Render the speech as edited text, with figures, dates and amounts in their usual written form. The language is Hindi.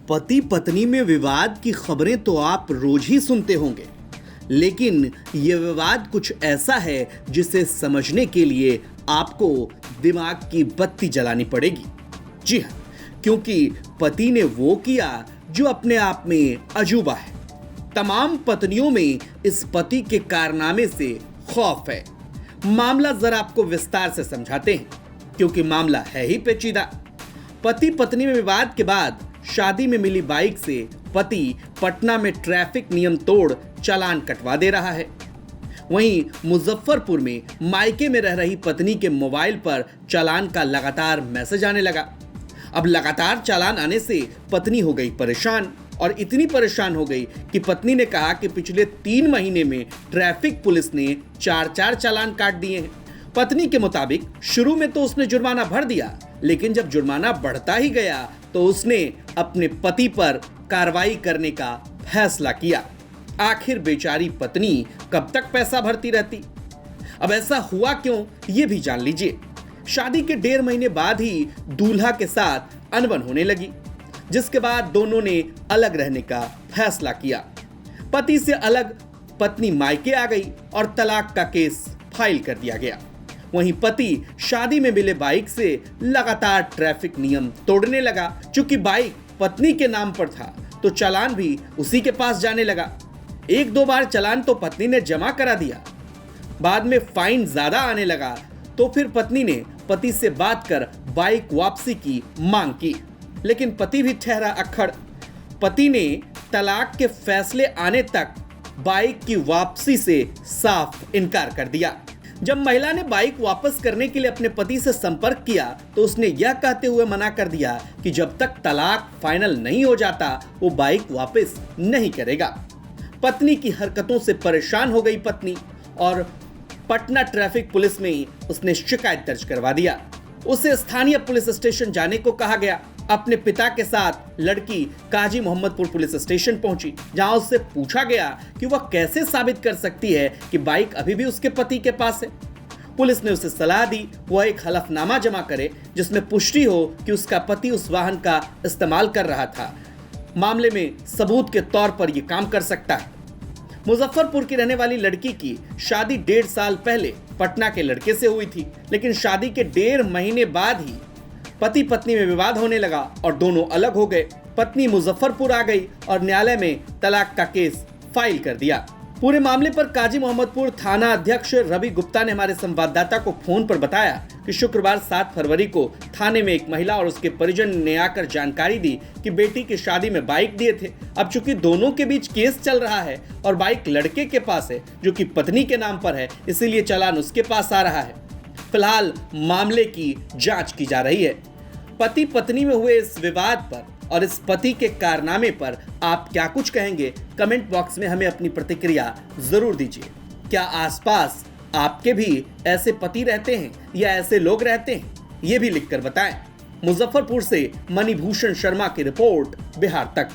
पति पत्नी में विवाद की खबरें तो आप रोज ही सुनते होंगे, लेकिन यह विवाद कुछ ऐसा है जिसे समझने के लिए आपको दिमाग की बत्ती जलानी पड़ेगी। जी हाँ, क्योंकि पति ने वो किया जो अपने आप में अजूबा है। तमाम पत्नियों में इस पति के कारनामे से खौफ है। मामला जरा आपको विस्तार से समझाते हैं, क्योंकि मामला है ही पेचीदा। पति पत्नी में विवाद के बाद शादी में मिली बाइक से पति पटना में ट्रैफिक नियम तोड़ चालान कटवा दे रहा है। वहीं मुजफ्फरपुर में मायके में रह रही पत्नी के मोबाइल पर चालान का लगातार मैसेज आने लगा। अब लगातार चालान आने से पत्नी हो गई परेशान, और इतनी परेशान हो गई कि पत्नी ने कहा कि पिछले 3 महीने में ट्रैफिक पुलिस ने 4 चालान काट दिए हैं। पत्नी के मुताबिक शुरू में तो उसने जुर्माना भर दिया, लेकिन जब जुर्माना बढ़ता ही गया तो उसने अपने पति पर कार्रवाई करने का फैसला किया। आखिर बेचारी पत्नी कब तक पैसा भरती रहती? अब ऐसा हुआ क्यों, ये भी जान लीजिए। शादी के 1.5 महीने बाद ही दूल्हा के साथ अनबन होने लगी, जिसके बाद दोनों ने अलग रहने का फैसला किया। पति से अलग पत्नी मायके आ गई और तलाक का केस फाइल कर दिया गया। वहीं पति शादी में मिले बाइक से लगातार ट्रैफिक नियम तोड़ने लगा। चूंकि बाइक पत्नी के नाम पर था तो चालान भी उसी के पास जाने लगा। 1-2 बार चालान तो पत्नी ने जमा करा दिया। बाद में फाइन ज्यादा आने लगा तो फिर पत्नी ने पति से बात कर बाइक वापसी की मांग की, लेकिन पति भी ठहरा अक्खड़। पति ने तलाक के फैसले आने तक बाइक की वापसी से साफ इनकार कर दिया। जब महिला ने बाइक वापस करने के लिए अपने पति से संपर्क किया तो उसने यह कहते हुए मना कर दिया कि जब तक तलाक फाइनल नहीं हो जाता वो बाइक वापस नहीं करेगा। पत्नी की हरकतों से परेशान हो गई पत्नी, और पटना ट्रैफिक पुलिस में ही उसने शिकायत दर्ज करवा दिया। उसे स्थानीय पुलिस स्टेशन जाने को कहा गया। अपने पिता के साथ लड़की काजी मोहम्मदपुर पुलिस स्टेशन पहुंची, जहां उससे पूछा गया कि वह कैसे साबित कर सकती है कि बाइक अभी भी उसके पति के पास है। पुलिस ने उसे सलाह दी वह एक हलफनामा जमा करे जिसमें पुष्टि हो कि उसका पति उस वाहन का इस्तेमाल कर रहा था। मामले में सबूत के तौर पर यह काम कर सकता है। मुजफ्फरपुर की रहने वाली लड़की की शादी 1.5 साल पहले पटना के लड़के से हुई थी, लेकिन शादी के 1.5 महीने बाद ही पति पत्नी में विवाद होने लगा और दोनों अलग हो गए। पत्नी मुजफ्फरपुर आ गई और न्यायालय में तलाक का केस फाइल कर दिया। पूरे मामले पर काजी मोहम्मदपुर थाना अध्यक्ष रवि गुप्ता ने हमारे संवाददाता को फोन पर बताया कि शुक्रवार 7 फरवरी को थाने में एक महिला और उसके परिजन ने आकर जानकारी दी कि बेटी की शादी में बाइक दिए थे। अब चूंकि दोनों के बीच केस चल रहा है और बाइक लड़के के पास है जो कि पत्नी के नाम पर है, इसीलिए चालान उसके पास आ रहा है। फिलहाल मामले की जांच की जा रही है। पति पत्नी में हुए इस विवाद पर और इस पति के कारनामे पर आप क्या कुछ कहेंगे? कमेंट बॉक्स में हमें अपनी प्रतिक्रिया जरूर दीजिए। क्या आसपास आपके भी ऐसे पति रहते हैं या ऐसे लोग रहते हैं? ये भी लिखकर बताएं। मुजफ्फरपुर से मणिभूषण शर्मा की रिपोर्ट, बिहार तक।